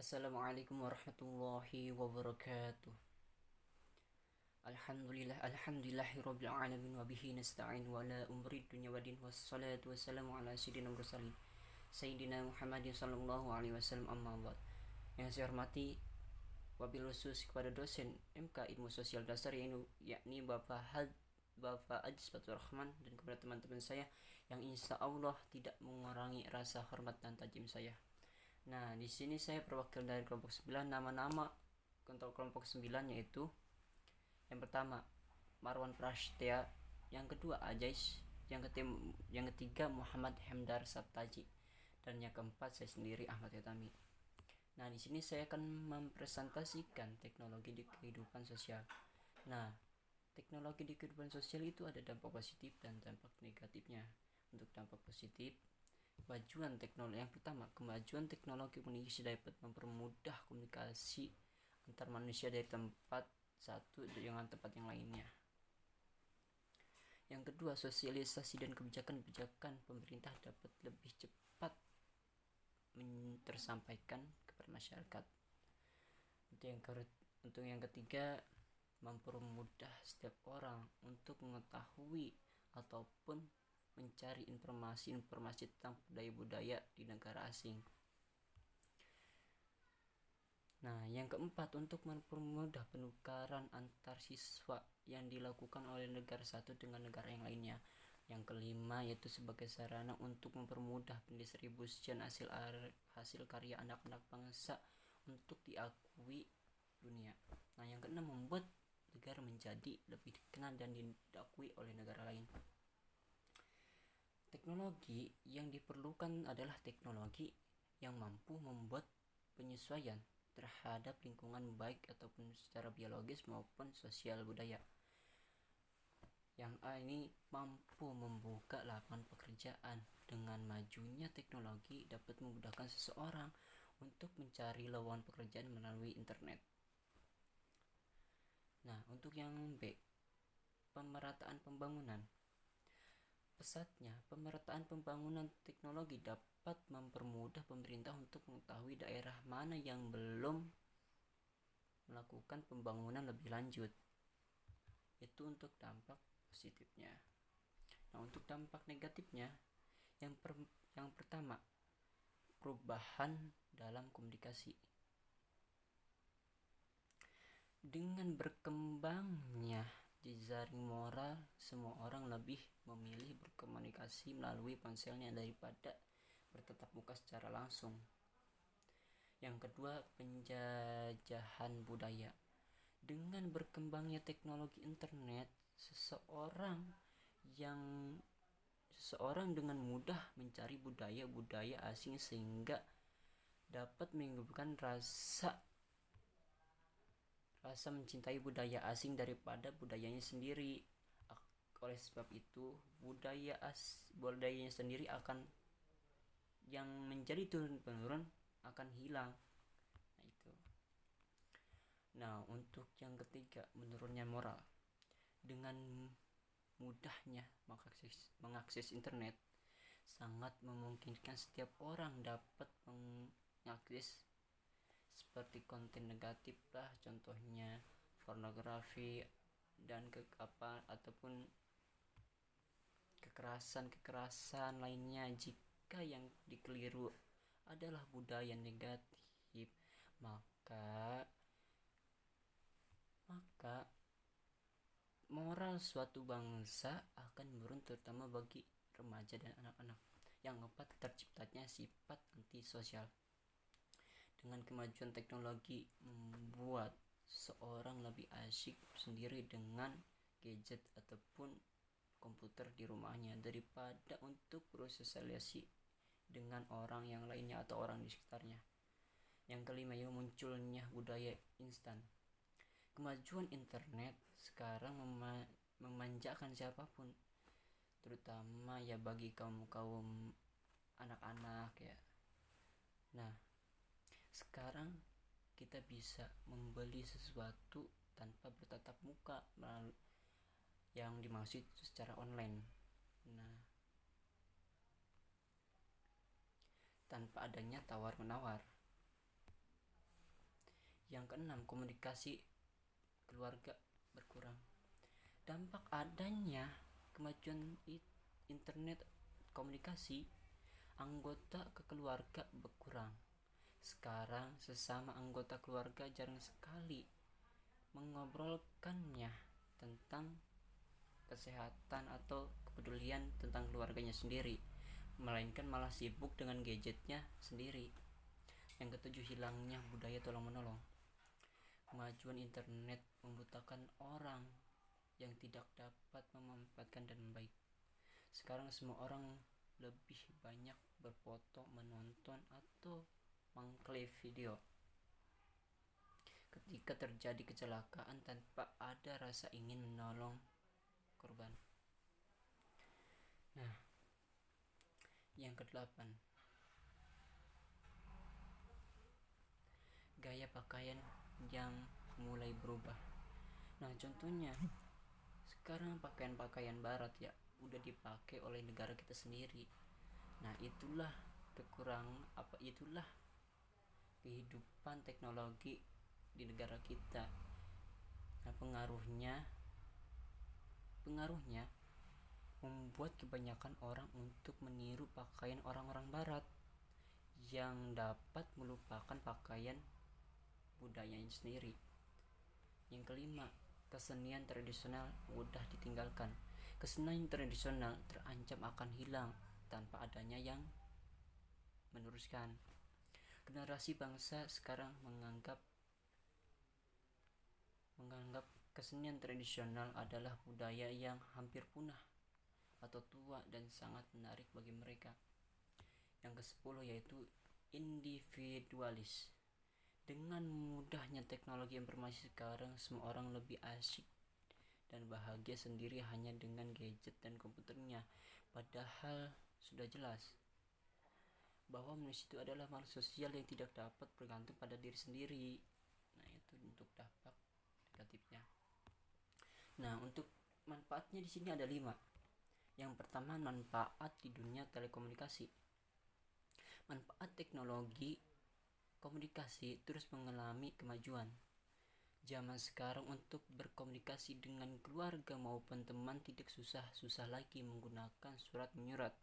Assalamualaikum warahmatullahi wabarakatuh. Alhamdulillahirabbil alamin wa bihi nasta'in wa la umri dunya wa din wassalatu wassalamu ala sayyidina mursalin sayyidina Muhammadin sallallahu alaihi wasallam amma ba'd. Yang saya hormati wabil khusus kepada dosen MK Ilmu Sosial Dasar yakni Bapak Ajis Fatur Rahman, dan kepada teman-teman saya yang insya Allah tidak mengurangi rasa hormat dan tajim saya. Nah, di sini saya perwakilan dari kelompok 9. Nama-nama untuk kelompok 9 yaitu yang pertama Marwan Prastia, yang kedua Ajais, yang ketiga Muhammad Hemdar Sabtaji, dan yang keempat saya sendiri Ahmad Yatami. Nah, di sini saya akan mempresentasikan teknologi di kehidupan sosial. Nah, teknologi di kehidupan sosial itu ada dampak positif dan dampak negatifnya. Untuk dampak positif, yang pertama, kemajuan teknologi komunikasi dapat mempermudah komunikasi antar manusia dari tempat satu dengan tempat yang lainnya. Yang kedua, sosialisasi dan kebijakan-kebijakan pemerintah dapat lebih cepat tersampaikan kepada masyarakat. Untuk yang ketiga, mempermudah setiap orang untuk mengetahui ataupun mencari informasi tentang budaya-budaya di negara asing. Nah, yang keempat, untuk mempermudah penukaran antar siswa yang dilakukan oleh negara satu dengan negara yang lainnya. Yang kelima, yaitu sebagai sarana untuk mempermudah pendistribusian hasil karya anak-anak bangsa untuk diakui dunia. Nah, yang keenam, membuat negara menjadi lebih dikenal dan diakui oleh negara lain. Teknologi yang diperlukan adalah teknologi yang mampu membuat penyesuaian terhadap lingkungan, baik ataupun secara biologis maupun sosial budaya. Yang A ini mampu membuka lapangan pekerjaan. Dengan majunya teknologi dapat memudahkan seseorang untuk mencari lowongan pekerjaan melalui internet. Nah, untuk yang B, pemerataan pembangunan. Pesatnya pemerataan pembangunan teknologi dapat mempermudah pemerintah untuk mengetahui daerah mana yang belum melakukan pembangunan lebih lanjut. Itu untuk dampak positifnya. Nah, untuk dampak negatifnya, yang pertama, perubahan dalam komunikasi. Dengan berkembangnya jejaring moral, semua orang lebih memilih berkomunikasi melalui ponselnya daripada bertatap muka secara langsung. Yang kedua, penjajahan budaya. Dengan berkembangnya teknologi internet, seseorang dengan mudah mencari budaya-budaya asing sehingga dapat menimbulkan rasa mencintai budaya asing daripada budayanya sendiri. Oleh sebab itu, budayanya sendiri akan yang menjadi turun-temurun akan hilang. Nah, untuk yang ketiga, menurunnya moral. Dengan mudahnya mengakses internet, sangat memungkinkan setiap orang dapat mengakses seperti konten negatif lah, contohnya pornografi dan ataupun kekerasan lainnya. Jika yang dikeliru adalah budaya negatif, maka moral suatu bangsa akan menurun, terutama bagi remaja dan anak-anak. Yang keempat, terciptanya sifat antisosial. Dengan kemajuan teknologi membuat seorang lebih asyik sendiri dengan gadget ataupun komputer di rumahnya daripada untuk bersosialisasi dengan orang yang lainnya atau orang di sekitarnya. Yang kelima, yang munculnya budaya instan. Kemajuan internet sekarang memanjakan siapapun, terutama ya bagi kaum anak-anak ya. Nah, sekarang kita bisa membeli sesuatu tanpa bertatap muka, yang dimaksud secara online. Nah, tanpa adanya tawar-menawar. Yang keenam, komunikasi keluarga berkurang. Dampak adanya kemajuan internet komunikasi, anggota keluarga berkurang. Sekarang sesama anggota keluarga jarang sekali mengobrolkannya tentang kesehatan atau kepedulian tentang keluarganya sendiri, melainkan malah sibuk dengan gadgetnya sendiri. Yang ketujuh, hilangnya budaya tolong-menolong. Kemajuan internet membutakan orang yang tidak dapat memanfaatkan dan baik. Sekarang semua orang lebih banyak berfoto, menonton, atau mengklik video ketika terjadi kecelakaan tanpa ada rasa ingin menolong korban. Nah, yang kedelapan, gaya pakaian yang mulai berubah. Nah, contohnya sekarang pakaian-pakaian barat ya udah dipakai oleh negara kita sendiri. Nah, itulah itulah kehidupan teknologi di negara kita. Nah, pengaruhnya membuat kebanyakan orang untuk meniru pakaian orang-orang barat yang dapat melupakan pakaian budayanya sendiri. Yang kelima, kesenian tradisional mudah ditinggalkan. Kesenian tradisional terancam akan hilang tanpa adanya yang meneruskan. Generasi bangsa sekarang menganggap kesenian tradisional adalah budaya yang hampir punah atau tua dan sangat menarik bagi mereka. Yang ke-10 yaitu individualis. Dengan mudahnya teknologi informasi sekarang, semua orang lebih asyik dan bahagia sendiri hanya dengan gadget dan komputernya. Padahal sudah jelas bahwa manusia itu adalah makhluk sosial yang tidak dapat bergantung pada diri sendiri. Nah, itu untuk dampak negatifnya. Nah, untuk manfaatnya di sini ada 5. Yang pertama, manfaat di dunia telekomunikasi. Manfaat teknologi komunikasi terus mengalami kemajuan. Zaman sekarang untuk berkomunikasi dengan keluarga maupun teman tidak susah-susah lagi menggunakan surat menyurat.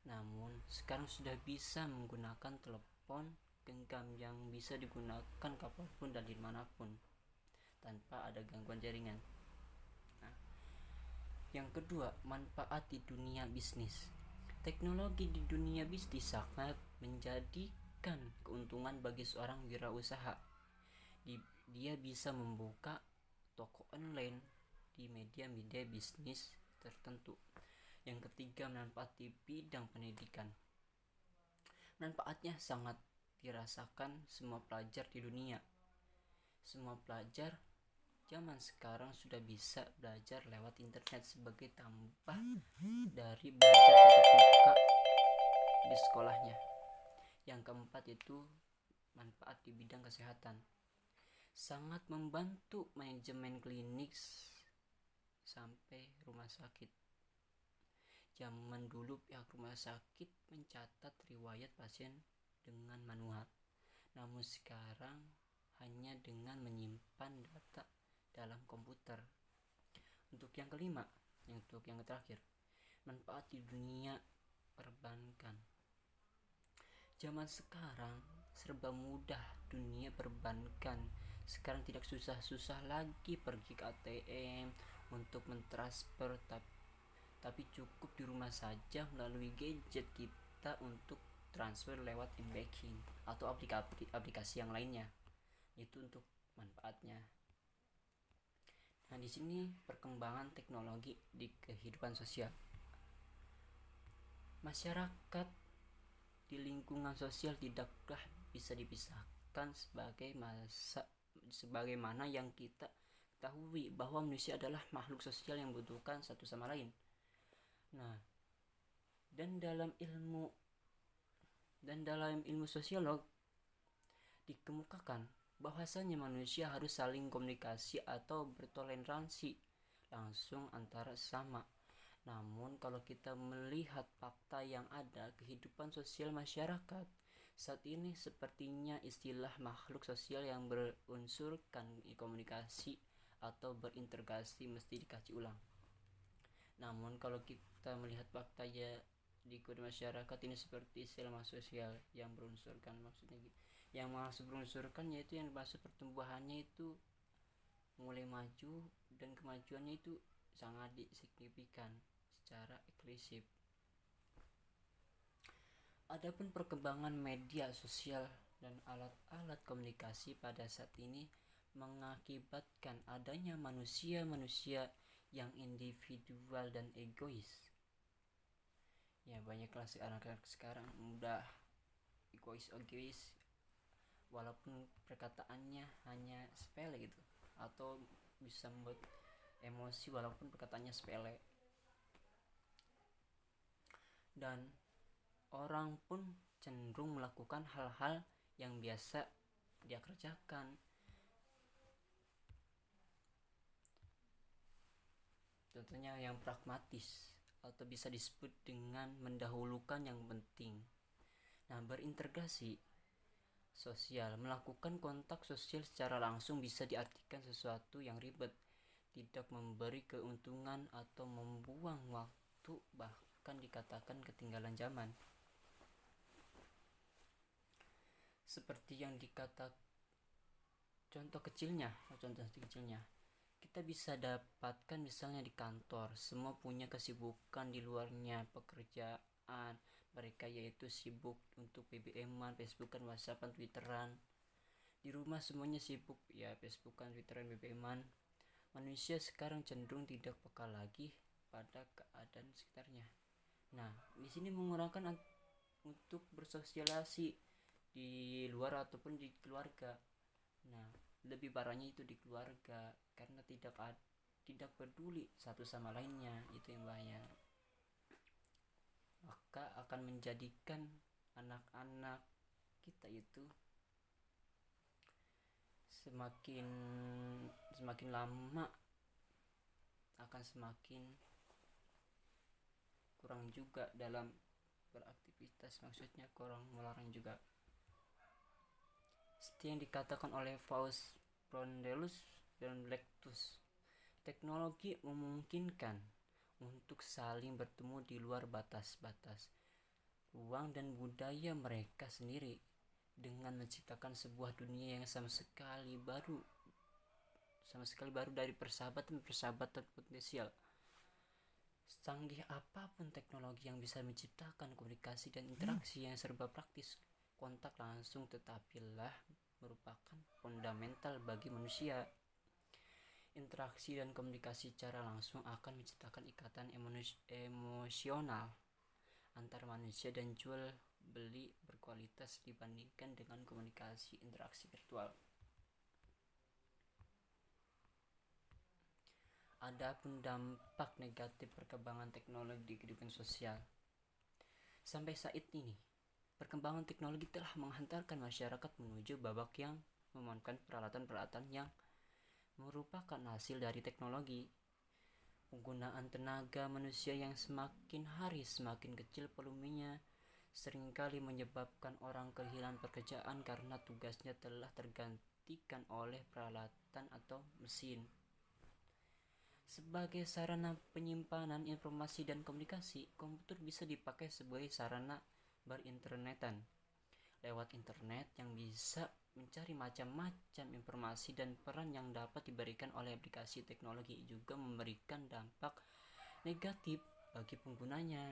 Namun sekarang sudah bisa menggunakan telepon genggam yang bisa digunakan kapanpun dan dimanapun tanpa ada gangguan jaringan. Nah, yang kedua, manfaat di dunia bisnis. Teknologi di dunia bisnis sangat menjadikan keuntungan bagi seorang wirausaha. Dia bisa membuka toko online di media-media bisnis tertentu. Yang ketiga, manfaat di bidang pendidikan. Manfaatnya sangat dirasakan semua pelajar di dunia. Semua pelajar zaman sekarang sudah bisa belajar lewat internet sebagai tambah dari belajar tatap muka di sekolahnya. Yang keempat itu manfaat di bidang kesehatan. Sangat membantu manajemen klinik sampai rumah sakit. Zaman dulu pihak rumah sakit mencatat riwayat pasien dengan manual. Namun sekarang hanya dengan menyimpan data dalam komputer. Untuk yang kelima, untuk yang terakhir, manfaat di dunia perbankan. Zaman sekarang serba mudah dunia perbankan. Sekarang tidak susah-susah lagi pergi ke ATM untuk mentransfer, tapi cukup di rumah saja melalui gadget kita untuk transfer lewat m-banking atau aplikasi yang lainnya. Itu untuk manfaatnya. Nah, di sini perkembangan teknologi di kehidupan sosial. Masyarakat di lingkungan sosial tidaklah bisa dipisahkan sebagaimana yang kita ketahui bahwa manusia adalah makhluk sosial yang membutuhkan satu sama lain. Nah, dan dalam ilmu sosiolog dikemukakan bahwasanya manusia harus saling komunikasi atau bertoleransi langsung antara sesama. Namun kalau kita melihat fakta yang ada, kehidupan sosial masyarakat Saat ini sepertinya istilah makhluk sosial yang berunsurkan komunikasi atau berintegrasi mesti dikaji ulang. Namun kalau kita melihat faktanya di masyarakat ini seperti istilah makhluk sosial yang berunsurkan, maksudnya yang masuk berunsurkan yaitu yang dimaksud pertumbuhannya itu mulai maju dan kemajuannya itu sangat signifikan secara eksklusif. Adapun perkembangan media sosial dan alat-alat komunikasi pada saat ini mengakibatkan adanya manusia-manusia yang individual dan egois. Ya, banyaklah anak-anak sekarang mudah egois walaupun perkataannya hanya sepele gitu, atau bisa membuat emosi walaupun perkataannya sepele. Dan orang pun cenderung melakukan hal-hal yang biasa dia kerjakan. Contohnya yang pragmatis atau bisa disebut dengan mendahulukan yang penting. Nah, berintegrasi sosial, melakukan kontak sosial secara langsung bisa diartikan sesuatu yang ribet, tidak memberi keuntungan atau membuang waktu, bahkan dikatakan ketinggalan zaman. Seperti yang dikatakan contoh kecilnya, kita bisa dapatkan misalnya di kantor, semua punya kesibukan di luarnya pekerjaan mereka, yaitu sibuk untuk BBM-an, Facebookan, WhatsAppan, Twitteran. Di rumah semuanya sibuk ya Facebookan, Twitteran, BBM-an. Manusia sekarang cenderung tidak peka lagi pada keadaan sekitarnya. Nah, di sini mengurangkan untuk bersosialisasi di luar ataupun di keluarga. Nah, lebih parahnya itu di keluarga karena tidak peduli satu sama lainnya, itu yang bahaya. Maka akan menjadikan anak-anak kita itu semakin lama akan semakin kurang juga dalam beraktivitas, maksudnya kurang melarang juga. Seperti yang dikatakan oleh Faust Rondelus dan Lectus, teknologi memungkinkan untuk saling bertemu di luar batas-batas ruang dan budaya mereka sendiri, dengan menciptakan sebuah dunia yang sama sekali baru dari persahabatan potensial. Secanggih apapun teknologi yang bisa menciptakan komunikasi dan interaksi yang serba praktis, kontak langsung tetapilah merupakan fundamental bagi manusia. Interaksi dan komunikasi secara langsung akan menciptakan ikatan emosional antar manusia dan jual beli berkualitas dibandingkan dengan komunikasi interaksi virtual. Adapun dampak negatif perkembangan teknologi di kehidupan sosial. Sampai saat ini, perkembangan teknologi telah menghantarkan masyarakat menuju babak yang memanfaatkan peralatan-peralatan yang merupakan hasil dari teknologi. Penggunaan tenaga manusia yang semakin hari semakin kecil volumenya seringkali menyebabkan orang kehilangan pekerjaan karena tugasnya telah tergantikan oleh peralatan atau mesin. Sebagai sarana penyimpanan informasi dan komunikasi, komputer bisa dipakai sebagai sarana berinternetan. Lewat internet yang bisa mencari macam-macam informasi, dan peran yang dapat diberikan oleh aplikasi teknologi juga memberikan dampak negatif bagi penggunanya.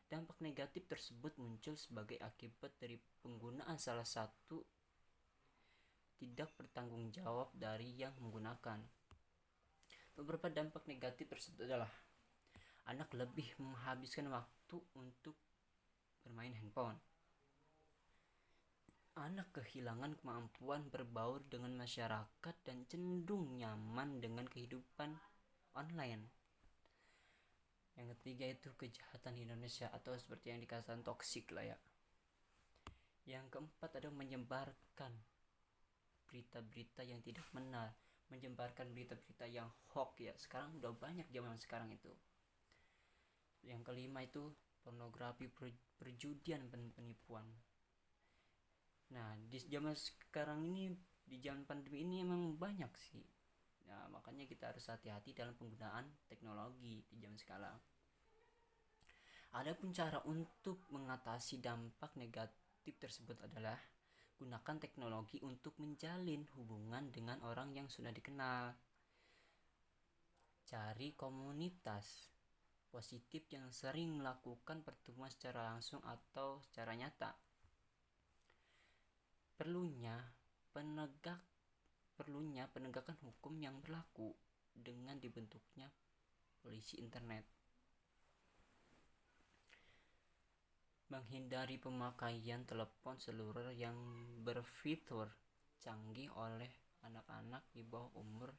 Dampak negatif tersebut muncul sebagai akibat dari penggunaan salah satu tidak bertanggung jawab dari yang menggunakan. Beberapa dampak negatif tersebut adalah anak lebih menghabiskan waktu untuk bermain handphone. Anak kehilangan kemampuan berbaur dengan masyarakat dan cenderung nyaman dengan kehidupan online. Yang ketiga itu kejahatan di Indonesia, atau seperti yang dikatakan toksik lah ya. Yang keempat adalah menyebarkan berita-berita yang tidak benar, menyebarkan berita-berita yang hoax ya. Sekarang udah banyak zaman sekarang itu. Yang kelima itu pornografi, perjudian dan penipuan. Nah, di zaman sekarang ini, di zaman pandemi ini emang banyak sih. Nah, makanya kita harus hati-hati dalam penggunaan teknologi di zaman sekarang. Adapun cara untuk mengatasi dampak negatif tersebut adalah gunakan teknologi untuk menjalin hubungan dengan orang yang sudah dikenal. Cari komunitas positif yang sering melakukan pertemuan secara langsung atau secara nyata. Perlunya penegakan hukum yang berlaku dengan dibentuknya polisi internet. Menghindari pemakaian telepon seluler yang berfitur canggih oleh anak-anak di bawah umur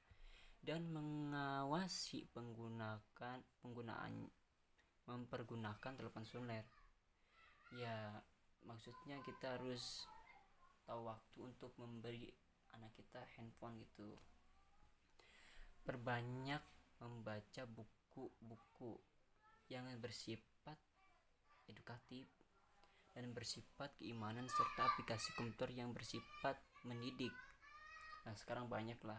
dan mengawasi mempergunakan telepon seluler. Ya, maksudnya kita harus tahu waktu untuk memberi anak kita handphone gitu. Perbanyak membaca buku-buku yang bersifat edukatif dan bersifat keimanan serta aplikasi komputer yang bersifat mendidik. Nah, sekarang banyak lah.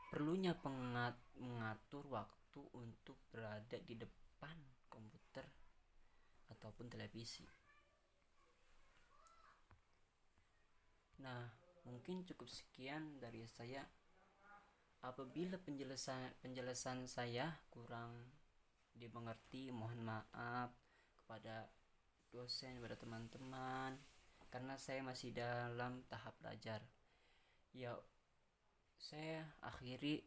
Perlunya mengatur waktu untuk berada di depan komputer ataupun televisi. Nah, mungkin cukup sekian dari saya. Apabila penjelasan saya kurang dimengerti, mohon maaf kepada dosen, kepada teman-teman, karena saya masih dalam tahap belajar. Ya, saya akhiri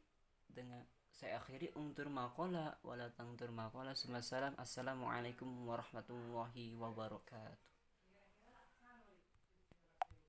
untur makola wala tangtur makola. Assalamualaikum warahmatullahi wabarakatuh.